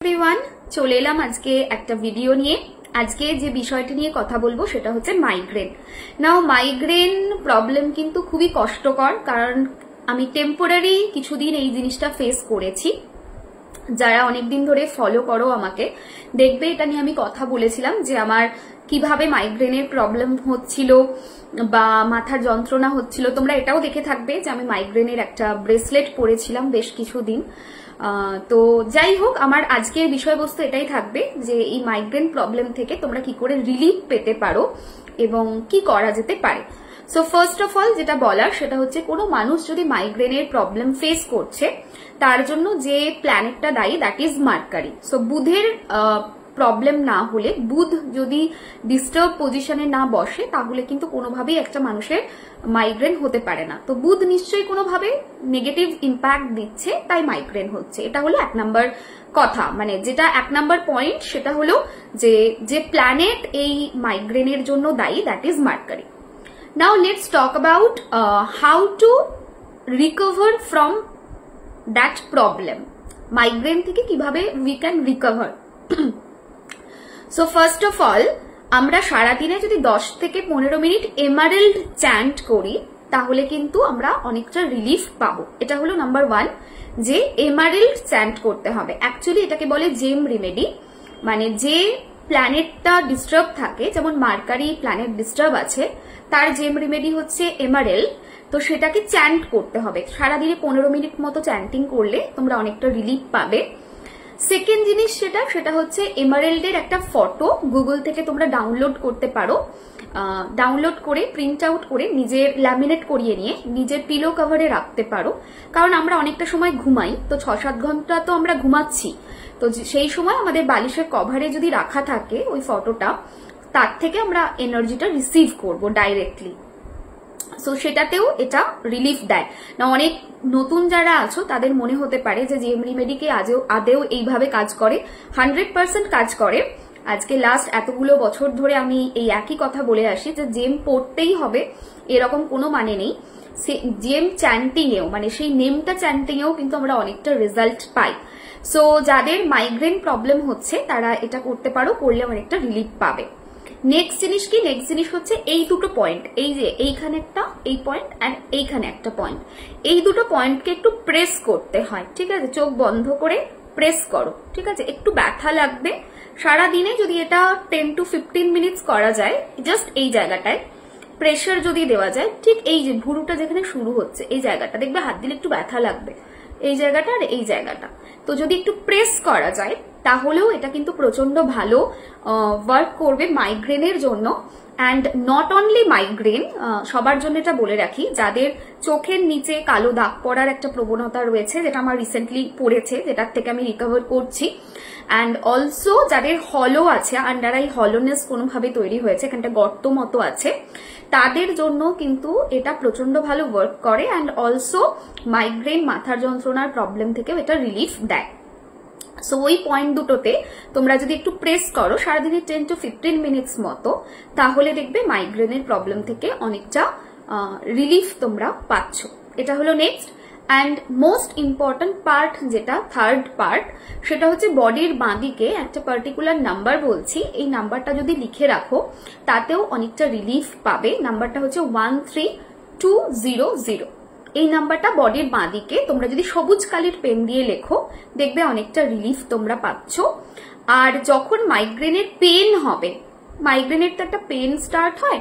Everyone, চলে এলাম আজকে একটা ভিডিও নিয়ে। আজকে যে বিষয়টি নিয়ে কথা বলবো সেটা হচ্ছে মাইগ্রেন। নাও মাইগ্রেন প্রবলেম কিন্তু খুবই কষ্টকর, কারণ আমি টেম্পোরারি কিছুদিন এই জিনিসটা ফেস করেছি। যারা অনেকদিন ধরে ফলো করো আমাকে, দেখবে এটা নিয়ে আমি কথা বলেছিলাম যে আমার কিভাবে মাইগ্রেনের প্রবলেম হচ্ছিল বা মাথার যন্ত্রণা হচ্ছিল। তোমরা এটাও দেখে থাকবে যে আমি মাইগ্রেনের একটা ব্রেসলেট পরেছিলাম বেশ কিছুদিন। তো যাই হোক, আমার আজকের বিষয়বস্তু এটাই থাকবে যে এই মাইগ্রেন প্রবলেম থেকে তোমরা কি করে রিলিফ পেতে পারো এবং কি করা যেতে পারে। সো ফার্স্ট অফ অল যেটা বলার সেটা হচ্ছে, কোনো মানুষ যদি মাইগ্রেনের প্রবলেম ফেস করছে তার জন্য যে প্ল্যানেটটা দায়ী দ্যাট ইজ মার্কারি। সো বুধের প্রবলেম না হলে, বুধ যদি ডিস্টার্ব পজিশনে না বসে, তাহলে কিন্তু কোনোভাবেই একটা মানুষের মাইগ্রেন হতে পারে না। তো বুধ নিশ্চয়ই কোনোভাবে নেগেটিভ ইম্প্যাক্ট দিচ্ছে, তাই মাইগ্রেন হচ্ছে। এটা হলো এক নাম্বার কথা, মানে যেটা এক নাম্বার পয়েন্ট সেটা হলো যে প্ল্যানেট এই মাইগ্রেনের জন্য দায়ী that is mercury. Now let's talk about how to recover from that problem. Migraine থেকে কিভাবে we can recover. So first of all, আমরা সারাদিনে যদি 10 থেকে 15 মিনিট এমারেল্ড চ্যান্ট করি তাহলে কিন্তু আমরা অনেকটা রিলিফ পাবো। এটা হলো নাম্বার 1, যে এমারেল্ড চ্যান্ট করতে হবে। অ্যাকচুয়ালি এটাকে বলে জেম রেমেডি, মানে যে প্ল্যানেটটা ডিস্টার্ব থাকে, যেমন মার্কারি প্ল্যানেট ডিস্টার্ব আছে, তার জেম রেমেডি হচ্ছে এমারেল্ড। তো সেটাকে চ্যান্ট করতে হবে সারাদিনে 15 মিনিট মতো। চ্যান্টিং করলে তোমরা অনেকটা রিলিফ পাবে। সেকেন্ড জিনিস সেটা হচ্ছে এমারেল্ডের একটা ফটো গুগল থেকে তোমরা ডাউনলোড করতে পারো। ডাউনলোড করে প্রিন্ট আউট করে নিজের ল্যামিনেট করিয়ে নিয়ে নিজের পিলো কভারে রাখতে পারো। কারণ আমরা অনেকটা সময় ঘুমাই, তো 6-7 ঘন্টা তো আমরা ঘুমাচ্ছি। তো সেই সময় আমাদের বালিশের কভারে যদি রাখা থাকে ওই ফটোটা, তার থেকে আমরা এনার্জিটা রিসিভ করব ডাইরেক্টলি। সো সেটাতেও এটা রিলিফ দেয় না। অনেক নতুন যারা আছো তাদের মনে হতে পারে যে জেম রেমেডিকে আদেও এইভাবে কাজ করে। 100% কাজ করে। আজকে লাস্ট এতগুলো বছর ধরে আমি এই একই কথা বলে আসি যে জেম পড়তেই হবে এরকম কোনো মানে নেই। জেম চ্যান্টিং এও, মানে সেই নেমটা চ্যান্টিং এও কিন্তু আমরা অনেকটা রেজাল্ট পাই। সো যাদের মাইগ্রেন প্রবলেম হচ্ছে তারা এটা করতে পারো, করলে অনেকটা রিলিফ পাবে। নেক্সট জিনিস কি? নেক্সট জিনিস হচ্ছে এই দুটো পয়েন্ট, এই যে এইখানে একটা এই পয়েন্ট অ্যান্ড এইখানে একটা পয়েন্ট, এই দুটো পয়েন্টকে একটু প্রেস করতে হয়। ঠিক আছে, চোখ বন্ধ করে প্রেস করো। ঠিক আছে, একটু ব্যথা লাগবে। সারাদিনে যদি এটা 10 to 15 মিনিটস করা যায়, জাস্ট এই জায়গাটায় প্রেশার যদি দেওয়া যায়, ঠিক এই যে ভুরুটা যেখানে শুরু হচ্ছে এই জায়গাটা, দেখবে হাত দিলে একটু ব্যথা লাগবে, এই জায়গাটা আর এই জায়গাটা। তো যদি একটু প্রেস করা যায় তাহলেও এটা কিন্তু প্রচন্ড ভালো ওয়ার্ক করবে মাইগ্রেনের জন্য। অ্যান্ড নট অনলি মাইগ্রেন, সবার জন্য এটা বলে রাখি, যাদের চোখের নিচে কালো দাগ পড়ার একটা প্রবণতা রয়েছে, যেটা আমার রিসেন্টলি পড়েছে, যেটার থেকে আমি রিকভার করছি। অ্যান্ড অলসো যাদের হলো আছে, আন্ডার আই হলোনেস কোনোভাবে তৈরি হয়েছে, এখানটা গর্ত মতো আছে, তাদের জন্য কিন্তু এটা প্রচন্ড ভালো ওয়ার্ক করে। অ্যান্ড অলসো মাইগ্রেন, মাথার যন্ত্রণার প্রবলেম থেকেও এটা রিলিফ দেয়। সো ওই পয়েন্ট দুটোতে তোমরা যদি একটু প্রেস করো সারাদিনে 10 to 15 মিনিটস মতো, তাহলে দেখবে মাইগ্রেনের প্রবলেম থেকে অনেকটা রিলিফ তোমরা পাচ্ছ। এটা হলো next and most important part, যেটা থার্ড পার্ট, সেটা হচ্ছে বডির বাঁদিকে একটা পার্টিকুলার নাম্বার বলছি। এই নাম্বারটা যদি লিখে রাখো তাতেও অনেকটা রিলিফ পাবে। নাম্বারটা হচ্ছে 13200। এই নাম্বারটা বডির বাঁদিকে তোমরা যদি সবুজ কালির পেন দিয়ে লেখো, দেখবে অনেকটা রিলিফ তোমরা পাচ্ছ। আর যখন মাইগ্রেনের পেন হবে, মাইগ্রেনের তো একটা পেন স্টার্ট হয়,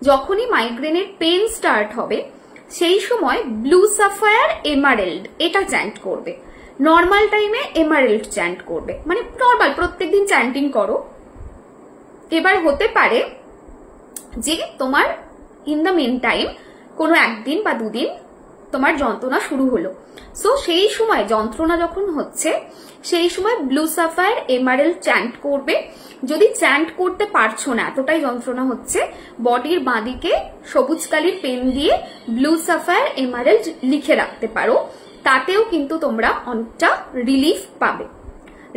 যখনই মাইগ্রেনের পেন স্টার্ট হবে সেই সময় ব্লু সাফায়ার এমারেল্ড এটা চ্যান্ট করবে। নর্মাল টাইমে এমারেল্ড চ্যান্ট করবে, মানে নর্মাল প্রত্যেকদিন চ্যান্টিং করো। এবার হতে পারে যে তোমার ইন দ্য মেন টাইম কোনো একদিন বা দুদিন তোমার যন্ত্রণা শুরু হলো, সো সেই সময় যন্ত্রণা যখন হচ্ছে সেই সময় ব্লু সাফায়ার এমারেল্ড চ্যান্ট করবে। যদি চ্যান্ট করতে পারছো না, এতটাই যন্ত্রণা হচ্ছে, বডির বাঁদিকে সবুজ কালির পেন দিয়ে ব্লু সাফায়ার এমারেল্ড লিখে রাখতে পারো, তাতেও কিন্তু তোমরা অনেকটা রিলিফ পাবে।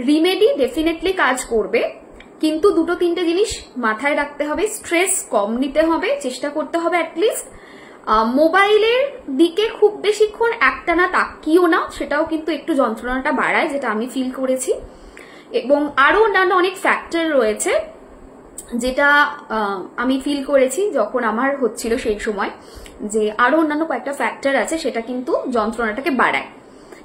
রিমেডি ডেফিনেটলি কাজ করবে, কিন্তু 2-3টে জিনিস মাথায় রাখতে হবে। স্ট্রেস কম নিতে হবে, চেষ্টা করতে হবে অ্যাটলিস্ট। মোবাইলের দিকে খুব বেশিক্ষণ একটানা তাকিও না, সেটাও কিন্তু একটু যন্ত্রণাটা বাড়ায়, যেটা আমি ফিল করেছি। এবং আরো অন্যান্য অনেক ফ্যাক্টর রয়েছে যেটা আমি ফিল করেছি যখন আমার হচ্ছিল সেই সময়, যে আরো অন্যান্য কয়েকটা ফ্যাক্টর আছে সেটা কিন্তু যন্ত্রণাটাকে বাড়ায়।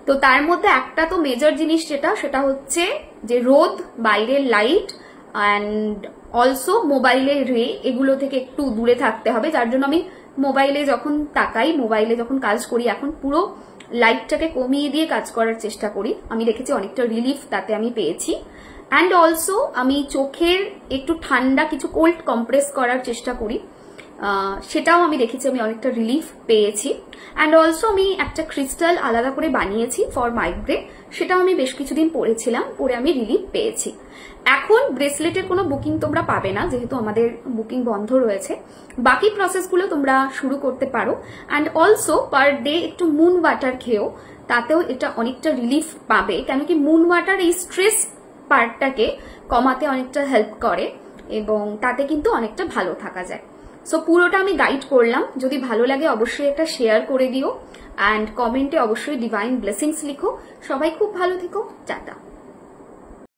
তো তার মধ্যে একটা তো মেজর জিনিস সেটা হচ্ছে যে রোদ, বাইরের লাইট অ্যান্ড অলসো মোবাইলের রে, এগুলো থেকে একটু দূরে থাকতে হবে। যার জন্য আমি মোবাইলে যখন তাকাই, মোবাইলে যখন কাজ করি, এখন পুরো লাইটটাকে কমিয়ে দিয়ে কাজ করার চেষ্টা করি। আমি দেখেছি অনেকটা রিলিফ তাতে আমি পেয়েছি। অ্যান্ড অলসো আমি চোখের একটু ঠান্ডা কিছু কোল্ড কম্প্রেস করার চেষ্টা করি, সেটাও আমি দেখেছি আমি অনেকটা রিলিফ পেয়েছি। অ্যান্ড অলসো আমি একটা ক্রিস্টাল আলাদা করে বানিয়েছি ফর মাইগ্রেন, সেটাও আমি বেশ কিছুদিন পরেছিলাম, পরে আমি রিলিফ পেয়েছি। এখন ব্রেসলেটের কোনো বুকিং তোমরা পাবে না, যেহেতু আমাদের বুকিং বন্ধ রয়েছে। বাকি প্রসেসগুলো তোমরা শুরু করতে পারো। অ্যান্ড অলসো পার ডে একটু মুন ওয়াটার খেয়েও, তাতেও এটা অনেকটা রিলিফ পাবে, কেন কি মুন ওয়াটার এই স্ট্রেস পার্টটাকে কমাতে অনেকটা হেল্প করে এবং তাতে কিন্তু অনেকটা ভালো থাকা যায়। সো পুরোটা আমি গাইড করলাম, যদি ভালো লাগে অবশ্যই একটা শেয়ার করে দিও অ্যান্ড কমেন্টে অবশ্যই ডিভাইন ব্লেসিংস লিখো। সবাই খুব ভালো থেকো, টাটা।